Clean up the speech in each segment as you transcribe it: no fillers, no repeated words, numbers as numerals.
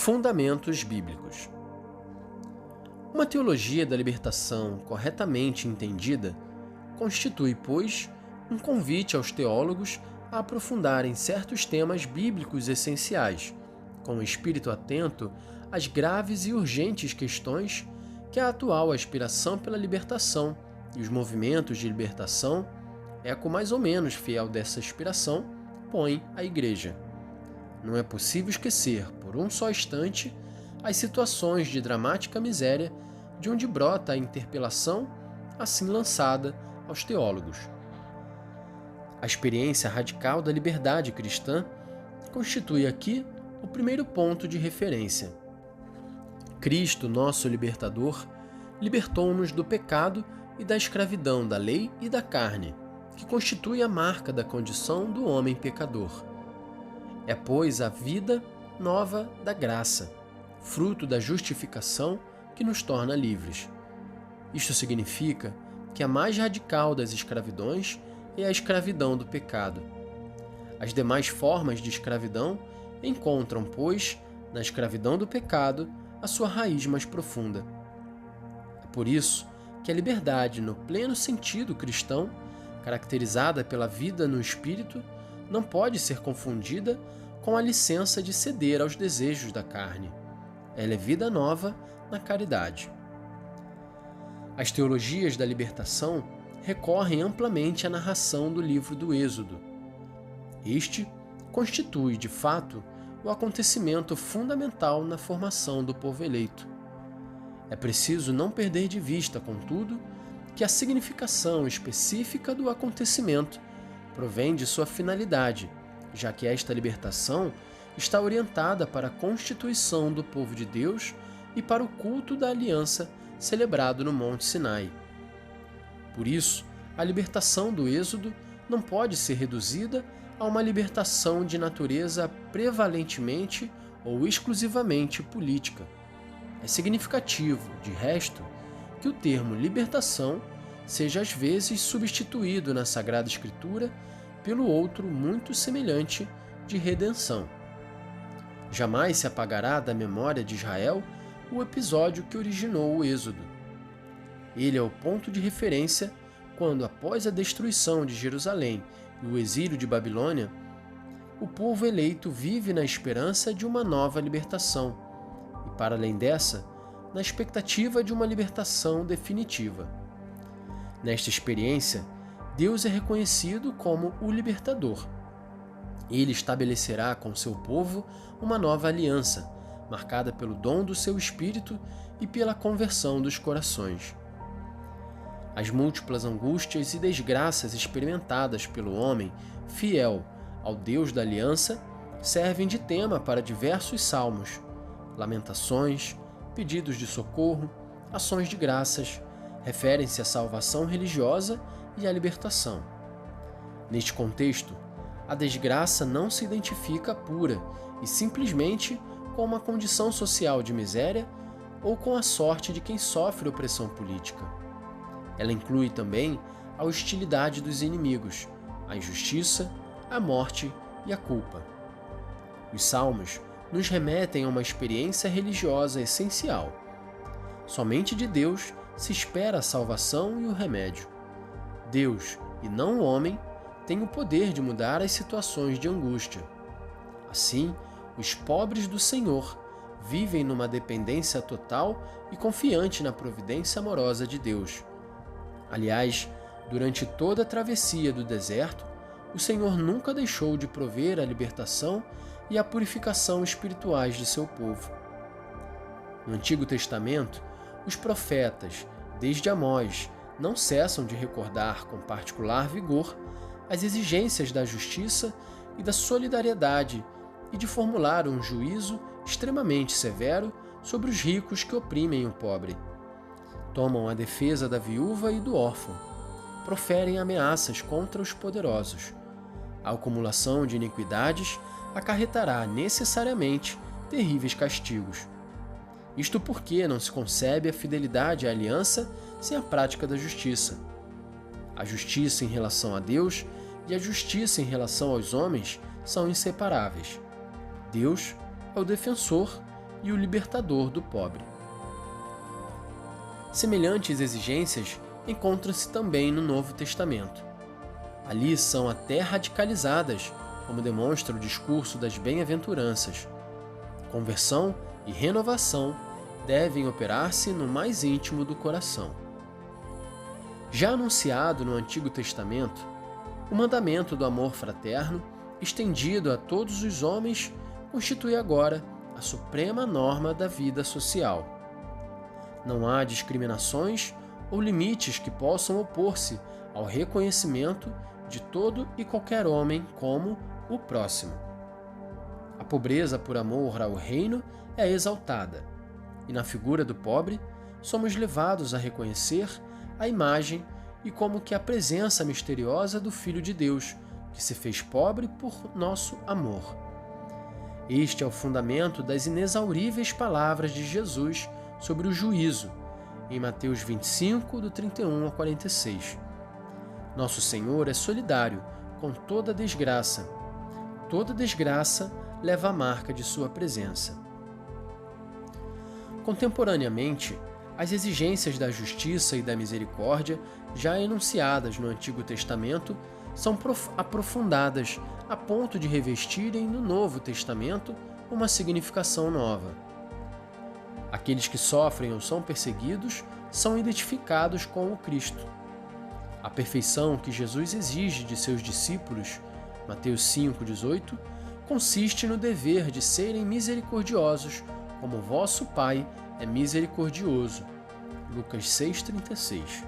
Fundamentos bíblicos. Uma teologia da libertação corretamente entendida constitui, pois, um convite aos teólogos a aprofundarem certos temas bíblicos essenciais, com o espírito atento às graves e urgentes questões que a atual aspiração pela libertação e os movimentos de libertação, eco mais ou menos fiel dessa aspiração, põe à Igreja. Não é possível esquecer, por um só instante, as situações de dramática miséria de onde brota a interpelação assim lançada aos teólogos. A experiência radical da liberdade cristã constitui aqui o primeiro ponto de referência. Cristo, nosso libertador, libertou-nos do pecado e da escravidão da lei e da carne, que constitui a marca da condição do homem pecador. É, pois, a vida nova da graça, fruto da justificação que nos torna livres. Isto significa que a mais radical das escravidões é a escravidão do pecado. As demais formas de escravidão encontram, pois, na escravidão do pecado, a sua raiz mais profunda. É por isso que a liberdade, no pleno sentido cristão, caracterizada pela vida no Espírito, não pode ser confundida com a licença de ceder aos desejos da carne. Ela é vida nova na caridade. As teologias da libertação recorrem amplamente à narração do livro do Êxodo. Este constitui, de fato, o acontecimento fundamental na formação do povo eleito. É preciso não perder de vista, contudo, que a significação específica do acontecimento provém de sua finalidade, já que esta libertação está orientada para a constituição do povo de Deus e para o culto da aliança celebrado no Monte Sinai. Por isso, a libertação do Êxodo não pode ser reduzida a uma libertação de natureza prevalentemente ou exclusivamente política. É significativo, de resto, que o termo libertação seja às vezes substituído na Sagrada Escritura pelo outro muito semelhante de redenção. Jamais se apagará da memória de Israel o episódio que originou o Êxodo. Ele é o ponto de referência quando, após a destruição de Jerusalém e o exílio de Babilônia, o povo eleito vive na esperança de uma nova libertação e, para além dessa, na expectativa de uma libertação definitiva. Nesta experiência, Deus é reconhecido como o libertador. Ele estabelecerá com seu povo uma nova aliança, marcada pelo dom do seu Espírito e pela conversão dos corações. As múltiplas angústias e desgraças experimentadas pelo homem fiel ao Deus da aliança servem de tema para diversos salmos, lamentações, pedidos de socorro, ações de graças, referem-se à salvação religiosa e à libertação. Neste contexto, a desgraça não se identifica pura e simplesmente com uma condição social de miséria ou com a sorte de quem sofre opressão política. Ela inclui também a hostilidade dos inimigos, a injustiça, a morte e a culpa. Os salmos nos remetem a uma experiência religiosa essencial. Somente de Deus se espera a salvação e o remédio. Deus, e não o homem, tem o poder de mudar as situações de angústia. Assim, os pobres do Senhor vivem numa dependência total e confiante na providência amorosa de Deus. Aliás, durante toda a travessia do deserto, o Senhor nunca deixou de prover a libertação e a purificação espirituais de seu povo. No Antigo Testamento, os profetas, desde Amós, não cessam de recordar com particular vigor as exigências da justiça e da solidariedade e de formular um juízo extremamente severo sobre os ricos que oprimem o pobre. Tomam a defesa da viúva e do órfão, proferem ameaças contra os poderosos. A acumulação de iniquidades acarretará necessariamente terríveis castigos. Isto porque não se concebe a fidelidade à aliança sem a prática da justiça. A justiça em relação a Deus e a justiça em relação aos homens são inseparáveis. Deus é o defensor e o libertador do pobre. Semelhantes exigências encontram-se também no Novo Testamento. Ali são até radicalizadas, como demonstra o discurso das bem-aventuranças. Conversão e renovação devem operar-se no mais íntimo do coração. Já anunciado no Antigo Testamento, o mandamento do amor fraterno, estendido a todos os homens, constitui agora a suprema norma da vida social. Não há discriminações ou limites que possam opor-se ao reconhecimento de todo e qualquer homem como o próximo. A pobreza por amor ao reino é exaltada, e na figura do pobre somos levados a reconhecer a imagem e como que a presença misteriosa do Filho de Deus, que se fez pobre por nosso amor. Este é o fundamento das inexauríveis palavras de Jesus sobre o juízo, em Mateus 25, do 31 ao 46. Nosso Senhor é solidário com toda desgraça. Toda desgraça leva a marca de sua presença. Contemporaneamente, as exigências da justiça e da misericórdia, já enunciadas no Antigo Testamento, são aprofundadas a ponto de revestirem no Novo Testamento uma significação nova. Aqueles que sofrem ou são perseguidos são identificados com o Cristo. A perfeição que Jesus exige de seus discípulos, Mateus 5,18, consiste no dever de serem misericordiosos, como vosso Pai é misericordioso. Lucas 6,36.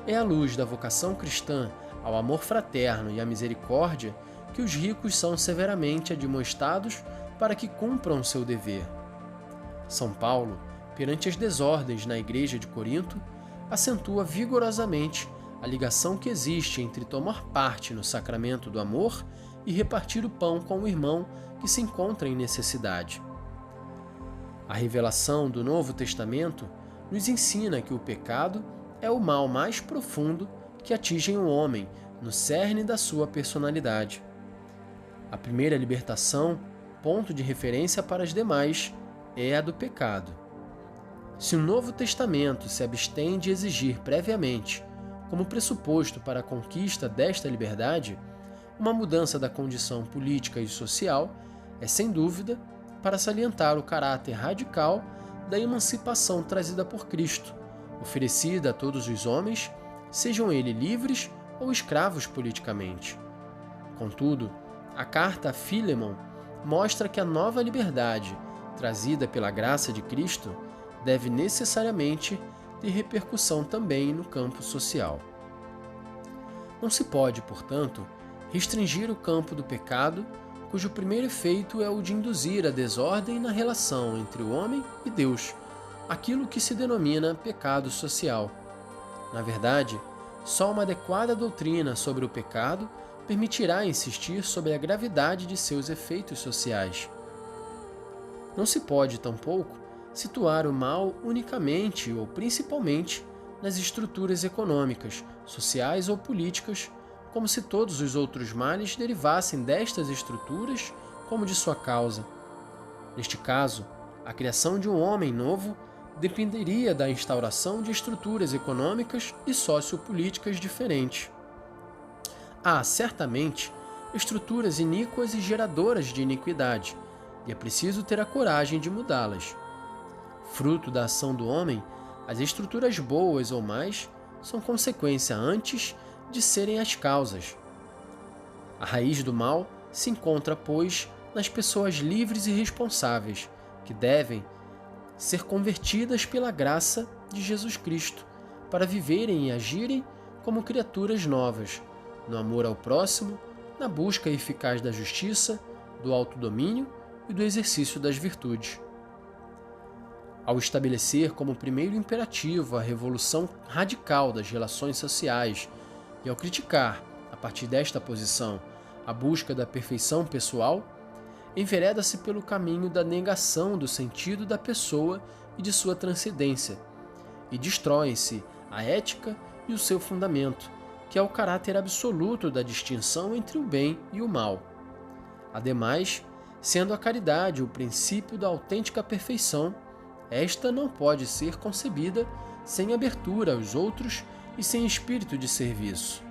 É à luz da vocação cristã ao amor fraterno e à misericórdia que os ricos são severamente admoestados para que cumpram seu dever. São Paulo, perante as desordens na igreja de Corinto, acentua vigorosamente a ligação que existe entre tomar parte no sacramento do amor e repartir o pão com o irmão que se encontra em necessidade. A revelação do Novo Testamento nos ensina que o pecado é o mal mais profundo que atinge o homem no cerne da sua personalidade. A primeira libertação, ponto de referência para as demais, é a do pecado. Se o Novo Testamento se abstém de exigir previamente, como pressuposto para a conquista desta liberdade, uma mudança da condição política e social, é sem dúvida para salientar o caráter radical da emancipação trazida por Cristo, oferecida a todos os homens, sejam eles livres ou escravos politicamente. Contudo, a carta a Filemon mostra que a nova liberdade, trazida pela graça de Cristo, deve necessariamente ter repercussão também no campo social. Não se pode, portanto, restringir o campo do pecado, cujo primeiro efeito é o de induzir a desordem na relação entre o homem e Deus, aquilo que se denomina pecado social. Na verdade, só uma adequada doutrina sobre o pecado permitirá insistir sobre a gravidade de seus efeitos sociais. Não se pode, tampouco, situar o mal unicamente ou principalmente nas estruturas econômicas, sociais ou políticas, como se todos os outros males derivassem destas estruturas como de sua causa. Neste caso, a criação de um homem novo dependeria da instauração de estruturas econômicas e sociopolíticas diferentes. Há, certamente, estruturas iníquas e geradoras de iniquidade, e é preciso ter a coragem de mudá-las. Fruto da ação do homem, as estruturas boas ou más são consequência antes de serem as causas. A raiz do mal se encontra, pois, nas pessoas livres e responsáveis, que devem ser convertidas pela graça de Jesus Cristo, para viverem e agirem como criaturas novas, no amor ao próximo, na busca eficaz da justiça, do autodomínio e do exercício das virtudes. Ao estabelecer como primeiro imperativo a revolução radical das relações sociais e ao criticar, a partir desta posição, a busca da perfeição pessoal, envereda-se pelo caminho da negação do sentido da pessoa e de sua transcendência, e destroem-se a ética e o seu fundamento, que é o caráter absoluto da distinção entre o bem e o mal. Ademais, Sendo a caridade o princípio da autêntica perfeição, esta não pode ser concebida sem abertura aos outros e sem espírito de serviço.